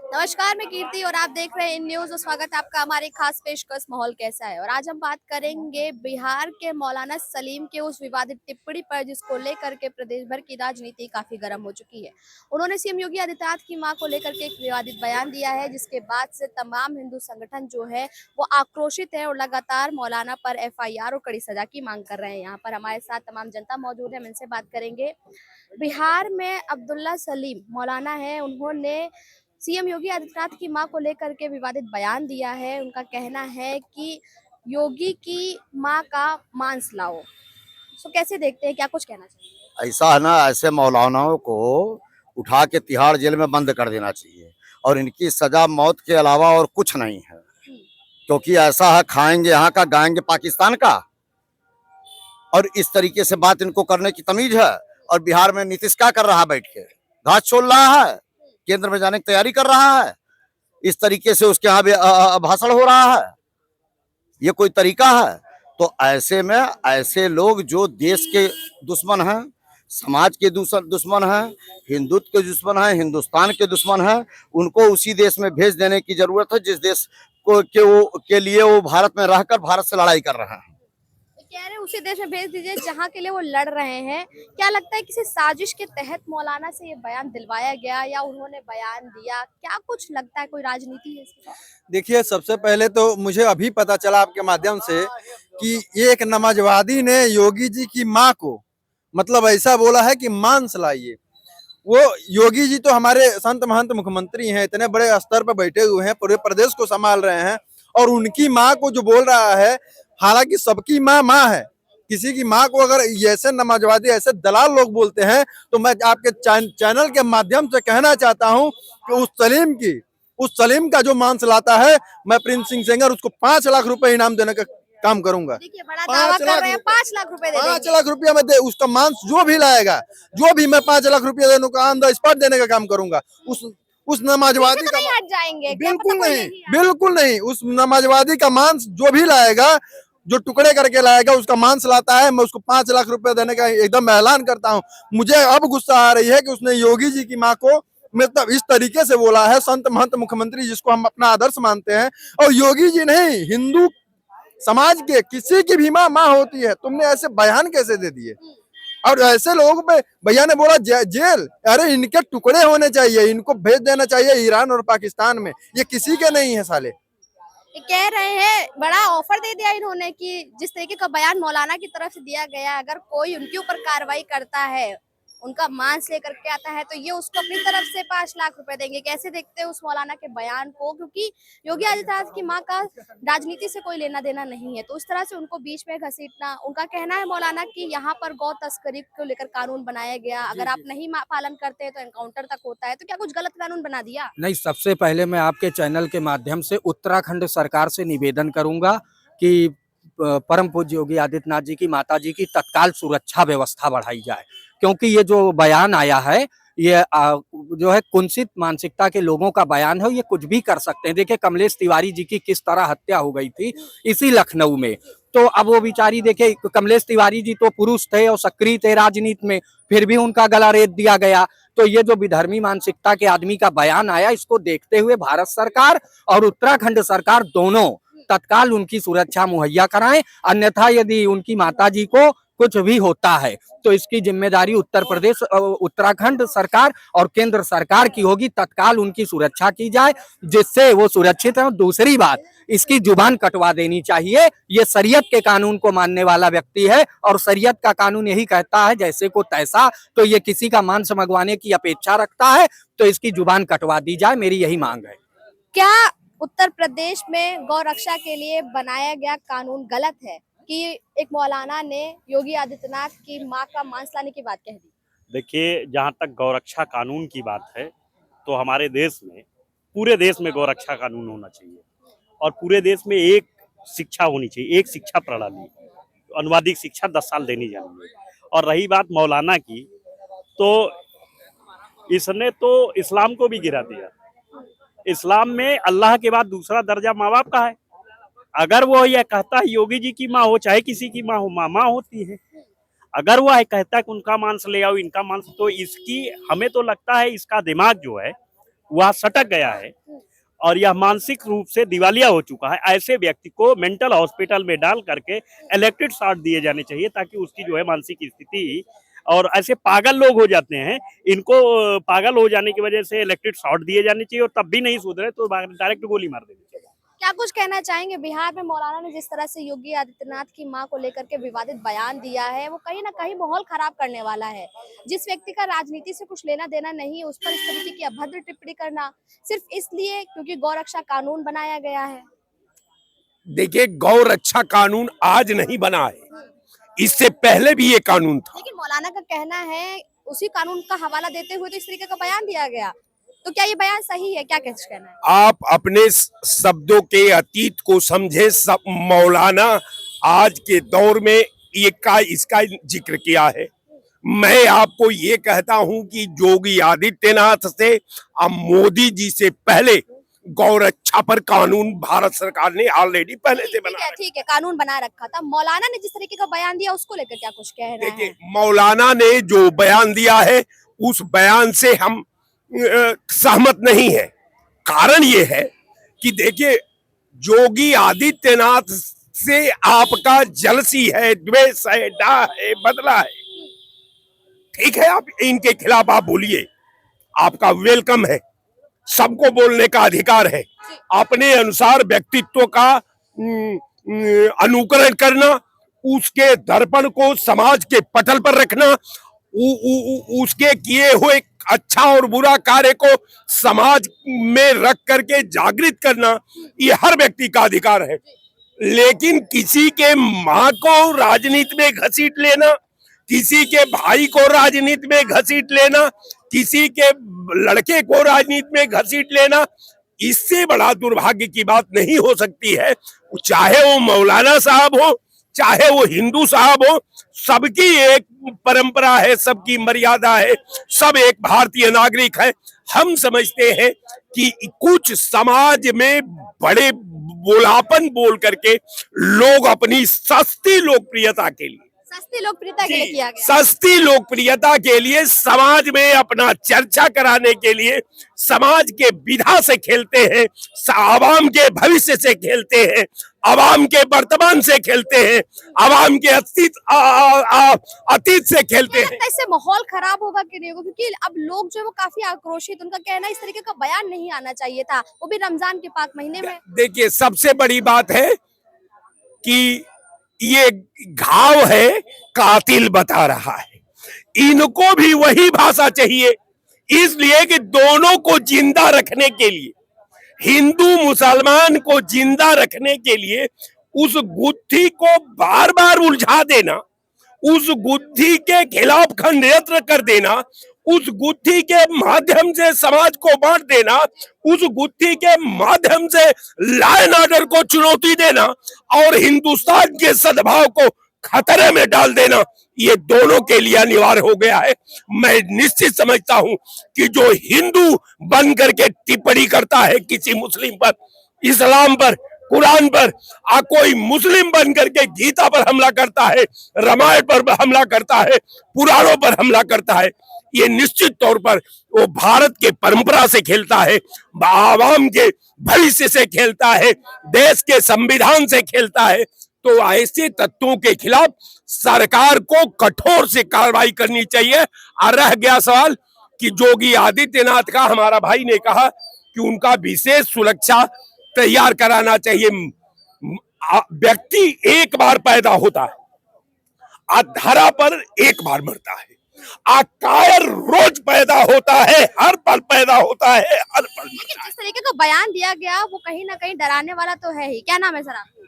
नमस्कार, मैं कीर्ति और आप देख रहे हैं इन न्यूज और स्वागत है आपका हमारे खास पेशकश माहौल कैसा है। और आज हम बात करेंगे बिहार के मौलाना सलीम के उस विवादित टिप्पणी पर जिसको लेकर के प्रदेश भर की राजनीति काफी गर्म हो चुकी है। उन्होंने सीएम योगी आदित्यनाथ की मां को लेकर के एक विवादित बयान दिया है, जिसके बाद से तमाम हिंदू संगठन जो है वो आक्रोशित है और लगातार मौलाना पर एफआईआर और कड़ी सजा की मांग कर रहे हैं। यहाँ पर हमारे साथ तमाम जनता मौजूद है, हम इनसे बात करेंगे। बिहार में अब्दुल्ला सलीम मौलाना है, उन्होंने सीएम योगी आदित्यनाथ की मां को लेकर के विवादित बयान दिया है। उनका कहना है कि योगी की मां का मांस लाओ। तो कैसे देखते हैं, क्या कुछ कहना चाहिए? ऐसा है ना, ऐसे मौलानाओं को उठा के तिहाड़ जेल में बंद कर देना चाहिए और इनकी सजा मौत के अलावा और कुछ नहीं है। क्योंकि ऐसा है, खाएंगे यहाँ का गाएंगे पाकिस्तान का, और इस तरीके से बात इनको करने की तमीज है। और बिहार में नीतीश क्या कर रहा है? बैठ के घास छोल रहा है, केंद्र में जाने की तैयारी कर रहा है। इस तरीके से उसके यहाँ भाषण हो रहा है। ये कोई तरीका है? तो ऐसे में ऐसे लोग जो देश के दुश्मन हैं, समाज के दुश्मन हैं, हिंदुत्व के दुश्मन हैं, हिंदुस्तान के दुश्मन हैं, उनको उसी देश में भेज देने की जरूरत है जिस देश को के लिए वो भारत में रहकर भारत से लड़ाई कर रहे हैं। कह रहे हैं उसी देश में भेज दीजिए जहां के लिए वो लड़ रहे हैं। क्या लगता है किसी साजिश के तहत मौलाना से ये बयान दिलवाया गया या उन्होंने बयान दिया? क्या कुछ लगता है, कोई राजनीति है इसमें? देखिए, सबसे पहले तो मुझे अभी पता चला आपके माध्यम से कि एक नमाजवादी ने योगी जी की मां को मतलब ऐसा बोला है कि मांस लाइए। वो योगी जी तो हमारे संत महंत मुख्यमंत्री हैं, इतने बड़े स्तर पर बैठे हुए हैं, पूरे प्रदेश को संभाल रहे हैं, और उनकी मां को जो बोल रहा है, हालांकि सबकी मां मां है, किसी की मां को अगर ऐसे नमाजवादी ऐसे दलाल लोग बोलते हैं तो मैं आपके चैनल के माध्यम से कहना चाहता हूं कि उस सलीम का जो मांस लाता है, मैं प्रिंस सिंह सेंगर उसको 5 लाख रुपए इनाम देने का काम करूंगा। देखिए, बड़ा दावा कर रहे हैं 5 लाख रुपए दे 5 देंगे। लाख रुपया में दे, उसका मांस जो भी लाएगा, जो भी मैं 5 लाख रुपया देने का ऑन द स्पॉट देने का काम करूंगा। उस नमाजवादी तो का नहीं हट जाएंगे, क्या बिल्कुल पता कोई नहीं, आए। बिल्कुल नहीं। उस नमाजवादी का मांस जो भी लाएगा, जो टुकड़े करके लाएगा, उसका मांस लाता है, मैं उसको 5 लाख रुपया देने का एकदम ऐलान करता हूँ। मुझे अब गुस्सा आ रही है कि उसने योगी जी की माँ को मतलब इस तरीके से बोला है, संत महंत मुख्यमंत्री जिसको हम अपना आदर्श मानते हैं, और योगी जी नहीं, हिंदू समाज के किसी की भी माँ माँ होती है। तुमने ऐसे बयान कैसे दे दिए? और ऐसे लोगों पे भैया ने बोला जेल। अरे इनके टुकड़े होने चाहिए, इनको भेज देना चाहिए ईरान और पाकिस्तान में। ये किसी के नहीं है साले। ये कह रहे हैं, बड़ा ऑफर दे दिया इन्होंने कि जिस तरीके का बयान मौलाना की तरफ से दिया गया, अगर कोई उनके ऊपर कार्रवाई करता है, उनका मांस लेकर के आता है, तो ये उसको अपनी तरफ से 5 लाख रुपए देंगे। कैसे देखते हैं उस मौलाना के बयान को? क्योंकि योगी आदित्यनाथ की मां का राजनीति से कोई लेना देना नहीं है, तो उस तरह से उनको बीच में घसीटना। उनका कहना है मौलाना कि यहाँ पर गौ तस्करी को लेकर कानून बनाया गया, अगर आप नहीं पालन करते हैं तो एनकाउंटर तक होता है। तो क्या कुछ गलत कानून बना दिया? नहीं, सबसे पहले मैं आपके चैनल के माध्यम से उत्तराखंड सरकार से निवेदन करूंगा कि परम पूज्य योगी आदित्यनाथ जी की माता जी की तत्काल सुरक्षा व्यवस्था बढ़ाई जाए, क्योंकि ये जो बयान आया है, ये जो है कुंसित मानसिकता के लोगों का बयान है। ये कुछ भी कर सकते हैं। देखिए, कमलेश तिवारी जी की किस तरह हत्या हो गई थी इसी लखनऊ में। तो अब वो बेचारी, देखिए, कमलेश तिवारी जी तो पुरुष थे और सक्रिय थे राजनीति में, फिर भी उनका गला रेत दिया गया। तो ये जो विधर्मी मानसिकता के आदमी का बयान आया, इसको देखते हुए भारत सरकार और उत्तराखंड सरकार दोनों तत्काल उनकी सुरक्षा मुहैया कराएं। अन्यथा यदि उनकी माताजी को कुछ भी होता है तो इसकी जिम्मेदारी उत्तर प्रदेश, उत्तराखंड सरकार और केंद्र सरकार की होगी। तत्काल उनकी सुरक्षा की जाए जिससे वो सुरक्षित है। दूसरी बात, इसकी जुबान कटवा देनी चाहिए। ये शरीयत के कानून को मानने वाला व्यक्ति है और शरीयत का कानून यही कहता है जैसे को तैसा। तो ये किसी का मांस मंगवाने की अपेक्षा रखता है, तो इसकी जुबान कटवा दी जाए, मेरी यही मांग है। क्या उत्तर प्रदेश में गौ रक्षा के लिए बनाया गया कानून गलत है कि एक मौलाना ने योगी आदित्यनाथ की मां का मांस लाने की बात कह दी? देखिए, जहाँ तक गौरक्षा कानून की बात है, तो हमारे देश में, पूरे देश में गौरक्षा कानून होना चाहिए और पूरे देश में एक शिक्षा होनी चाहिए, एक शिक्षा प्रणाली, अनुवादिक शिक्षा 10 साल देनी चाहिए। और रही बात मौलाना की, तो इसने तो इस्लाम को भी गिरा दिया। इस्लाम में अल्लाह के बाद दूसरा दर्जा माँ बाप का है। अगर वो यह कहता है योगी जी की माँ हो चाहे किसी की माँ हो, माँ माँ होती है। अगर वह कहता है कि उनका मांस ले आओ, इनका मांस, तो इसकी हमें तो लगता है इसका दिमाग जो है वह सटक गया है और यह मानसिक रूप से दिवालिया हो चुका है। ऐसे व्यक्ति को मेंटल हॉस्पिटल में डाल करके इलेक्ट्रिक शॉक दिए जाने चाहिए ताकि उसकी जो है मानसिक स्थिति, और ऐसे पागल लोग हो जाते हैं, इनको पागल हो जाने की वजह से इलेक्ट्रिक शॉट दिए जाने चाहिए और तब भी नहीं सुधरे तो डायरेक्ट गोली मार देनी चाहिए। क्या कुछ कहना चाहेंगे, बिहार में मौलाना ने जिस तरह से योगी आदित्यनाथ की मां को लेकर के विवादित बयान दिया है, वो कहीं ना कहीं माहौल खराब करने वाला है। जिस व्यक्ति का राजनीति से कुछ लेना देना नहीं है, उस पर इस तरीके की अभद्र टिप्पणी करना सिर्फ इसलिए क्योंकि गौरक्षा कानून बनाया गया है। देखिए, गौ रक्षा कानून आज नहीं बना है, इससे पहले भी ये कानून था। लेकिन मौलाना का कहना है उसी कानून का हवाला देते हुए तो इस तरीके का बयान दिया गया, तो क्या ये बयान सही है? क्या कुछ कहना है? आप अपने शब्दों के अतीत को समझे। सब मौलाना आज के दौर में इसका जिक्र किया है। मैं आपको ये कहता हूं कि योगी आदित्यनाथ से अब मोदी जी से पहले गौरक्षा पर कानून भारत सरकार ने ऑलरेडी पहले से बना ठीक है, कानून बना रखा था। मौलाना ने जिस तरीके का बयान दिया उसको लेकर क्या कुछ कहना है? देखिए, मौलाना ने जो बयान दिया है उस बयान से हम सहमत नहीं है। कारण ये है कि देखिए, योगी आदित्यनाथ से आपका जलसी है, द्वेष है, डाह है, बदला है। ठीक है, आप इनके खिलाफ आप बोलिए, आपका वेलकम है, सबको बोलने का अधिकार है। अपने अनुसार व्यक्तित्व का अनुकरण करना, उसके दर्पण को समाज के पटल पर रखना, उसके किए हुए अच्छा और बुरा कार्य को समाज में रख करके जागृत करना, ये हर व्यक्ति का अधिकार है। लेकिन किसी के मां को राजनीति में घसीट लेना, किसी के भाई को राजनीति में घसीट लेना, किसी के लड़के को राजनीति में घसीट लेना, इससे बड़ा दुर्भाग्य की बात नहीं हो सकती है। चाहे वो मौलाना साहब हो, चाहे वो हिंदू साहब हो, सबकी एक परंपरा है, सबकी मर्यादा है, सब एक भारतीय नागरिक है। हम समझते हैं कि कुछ समाज में बड़े बोलापन बोल करके लोग अपनी सस्ती लोकप्रियता के लिए किया गया। सस्ती लोकप्रियता के लिए समाज में अपना चर्चा कराने के लिए समाज के विधा से खेलते हैं, आवाम के भविष्य से खेलते हैं, आवाम के वर्तमान से खेलते हैं, आवाम के अतीत से खेलते हैं। इससे माहौल खराब होगा कि नहीं होगा? क्योंकि अब लोग जो है वो काफी आक्रोशित, उनका कहना इस तरीके का बयान नहीं आना चाहिए था, वो भी रमजान के पाक महीने में। देखिए, सबसे बड़ी बात है कि ये घाव है, कातिल बता रहा है। इनको भी वही भाषा चाहिए, इसलिए कि दोनों को जिंदा रखने के लिए, हिंदू मुसलमान को जिंदा रखने के लिए उस गुत्थी को बार बार उलझा देना, उस गुत्थी के खिलाफ खंडेत्र कर देना, उस गुत्थी के माध्यम से समाज को बांट देना, उस गुत्थी के माध्यम से लॉ एंड ऑर्डर को चुनौती देना और हिंदुस्तान के सद्भाव को खतरे में डाल देना, ये दोनों के लिए अनिवार्य हो गया है। मैं निश्चित समझता हूं कि जो हिंदू बन करके टिप्पणी करता है किसी मुस्लिम पर, इस्लाम पर, कुरान पर, कोई मुस्लिम बन करके गीता पर हमला करता है, रामायण पर हमला करता है, पुराणों पर हमला करता है, ये निश्चित तौर पर वो भारत के परंपरा से खेलता है, आवाम के भविष्य से खेलता है, देश के संविधान से खेलता है। तो ऐसे तत्वों के खिलाफ सरकार को कठोर से कार्रवाई करनी चाहिए। और रह गया सवाल कि योगी आदित्यनाथ का, हमारा भाई ने कहा कि उनका विशेष सुरक्षा तैयार कराना चाहिए। व्यक्ति एक बार पैदा होता है, धरा पर एक बार मरता है, कायर रोज पैदा होता है, हर पल पैदा होता है, हर पल मरता है। जिस तरीके का बयान दिया गया वो कहीं ना कहीं डराने वाला तो है ही। क्या नाम है सर आपका?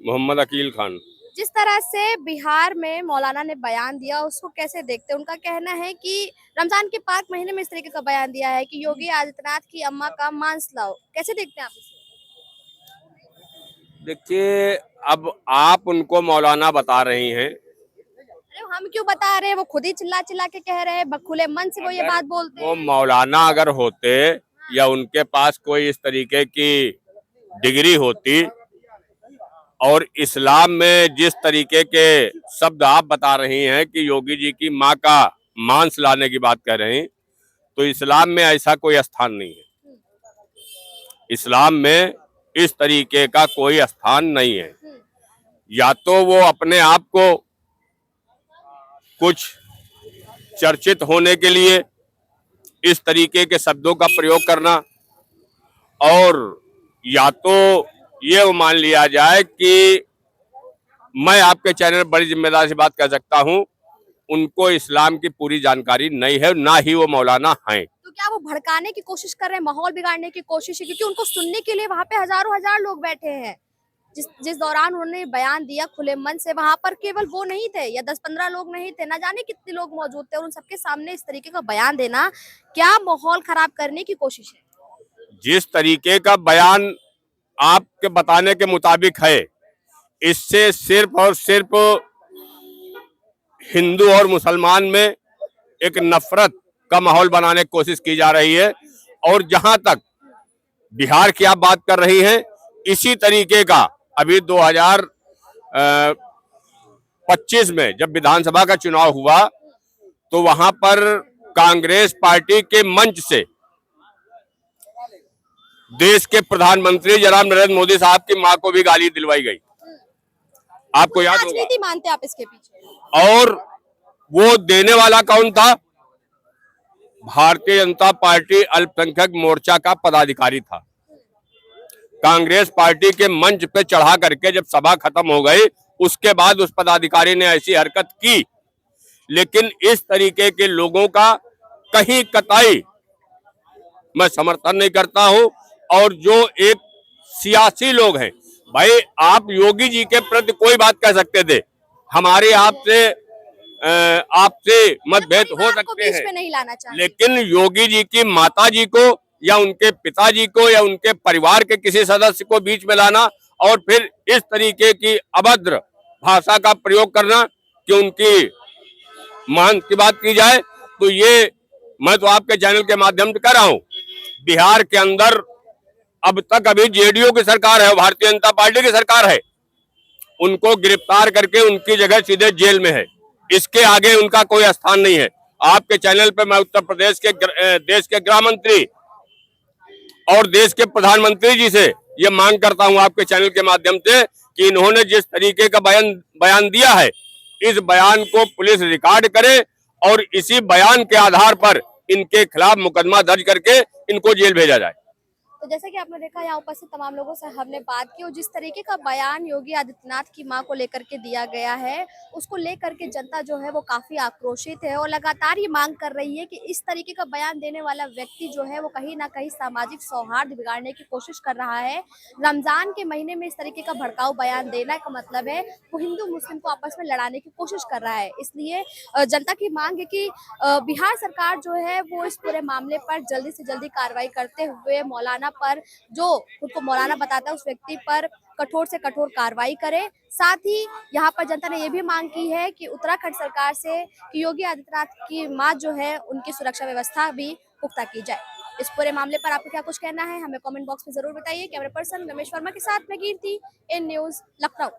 मोहम्मद अकील खान। जिस तरह से बिहार में मौलाना ने बयान दिया उसको कैसे देखते हैं? उनका कहना है कि रमजान के पाक महीने में इस तरीके का बयान दिया है कि योगी आदित्यनाथ की अम्मा का मांस लाओ। कैसे देखते हैं आप इसे? देखिए, अब आप उनको मौलाना बता रही हैं। अरे हम क्यों बता रहे हैं, वो खुद ही चिल्ला चिल्ला के कह रहे हैं, खुले मन से वो ये बात बोलते वो हैं। मौलाना अगर होते या उनके पास कोई इस तरीके की डिग्री होती और इस्लाम में जिस तरीके के शब्द आप बता रही हैं कि योगी जी की माँ का मांस लाने की बात कह रहे हैं, तो इस्लाम में ऐसा कोई स्थान नहीं है। इस्लाम में इस तरीके का कोई स्थान नहीं है। या तो वो अपने आप को कुछ चर्चित होने के लिए इस तरीके के शब्दों का प्रयोग करना, और या तो ये मान लिया जाए कि मैं आपके चैनल बड़ी जिम्मेदारी से बात कर सकता हूं, उनको इस्लाम की पूरी जानकारी नहीं है, ना ही वो मौलाना हैं। तो क्या वो भड़काने की कोशिश कर रहे हैं, माहौल बिगाड़ने की कोशिश है? क्योंकि उनको सुनने के लिए वहां पे हजारों हजार लोग बैठे हैं। जिस जिस दौरान उन्होंने बयान दिया खुले मन से, वहां पर केवल वो नहीं थे या 10-15 लोग नहीं थे, ना जाने कितने लोग मौजूद थे, और उन सबके सामने इस तरीके का बयान देना क्या माहौल खराब करने की कोशिश है? जिस तरीके का बयान आपके बताने के मुताबिक है, इससे सिर्फ और सिर्फ हिंदू और मुसलमान में एक नफरत का माहौल बनाने की कोशिश की जा रही है। और जहां तक बिहार की आप बात कर रही हैं, इसी तरीके का अभी 2025 में जब विधानसभा का चुनाव हुआ, तो वहां पर कांग्रेस पार्टी के मंच से देश के प्रधानमंत्री जनाब नरेंद्र मोदी साहब की मां को भी गाली दिलवाई गई, आपको याद होगा। राजनीति मानते आप इसके पीछे? और वो देने वाला कौन था? भारतीय जनता पार्टी अल्पसंख्यक मोर्चा का पदाधिकारी था। कांग्रेस पार्टी के मंच पे चढ़ा करके जब सभा खत्म हो गई, उसके बाद उस पदाधिकारी ने ऐसी हरकत की। लेकिन इस तरीके के लोगों का कहीं कतई मैं समर्थन नहीं करता हूं। और जो एक सियासी लोग हैं, भाई आप योगी जी के प्रति कोई बात कह सकते थे, हमारे आपसे मतभेद हो सकते हैं, नहीं लाना चाहिए। लेकिन योगी जी की माता जी को या उनके पिताजी को या उनके परिवार के किसी सदस्य को बीच में लाना और फिर इस तरीके की अभद्र भाषा का प्रयोग करना कि उनकी मान की बात की जाए, तो ये मैं तो आपके चैनल के माध्यम से कह रहा हूं, बिहार के अंदर अब तक अभी जेडीयू की सरकार है, भारतीय जनता पार्टी की सरकार है, उनको गिरफ्तार करके उनकी जगह सीधे जेल में है। इसके आगे उनका कोई स्थान नहीं है। आपके चैनल पे मैं उत्तर प्रदेश के देश के गृह मंत्री और देश के प्रधानमंत्री जी से ये मांग करता हूं आपके चैनल के माध्यम से कि इन्होंने जिस तरीके का बयान दिया है, इस बयान को पुलिस रिकॉर्ड करे और इसी बयान के आधार पर इनके खिलाफ मुकदमा दर्ज करके इनको जेल भेजा जाए। तो जैसा कि आपने देखा, यहाँ उपस्थित तमाम लोगों से हमने बात की और जिस तरीके का बयान योगी आदित्यनाथ की मां को लेकर के दिया गया है, उसको लेकर के जनता जो है वो काफी आक्रोशित है और लगातार ये मांग कर रही है कि इस तरीके का बयान देने वाला व्यक्ति जो है वो कहीं ना कहीं सामाजिक सौहार्द बिगाड़ने की कोशिश कर रहा है। रमजान के महीने में इस तरीके का भड़काऊ बयान देना का मतलब है वो हिंदू मुस्लिम को आपस में लड़ाने की कोशिश कर रहा है। इसलिए जनता की मांग है कि बिहार सरकार जो है वो इस पूरे मामले पर जल्दी से जल्दी कार्रवाई करते हुए मौलाना पर, जो खुद को मौलाना बताता है, उस व्यक्ति पर कठोर से कठोर कार्रवाई करे। साथ ही यहाँ पर जनता ने ये भी मांग की है कि उत्तराखंड सरकार से कि योगी आदित्यनाथ की मां जो है उनकी सुरक्षा व्यवस्था भी पुख्ता की जाए। इस पूरे मामले पर आपको क्या कुछ कहना है, हमें कमेंट बॉक्स में जरूर बताइए। कैमरा पर्सन रमेश वर्मा के साथ मैं कीर्ति, इन न्यूज लखनऊ।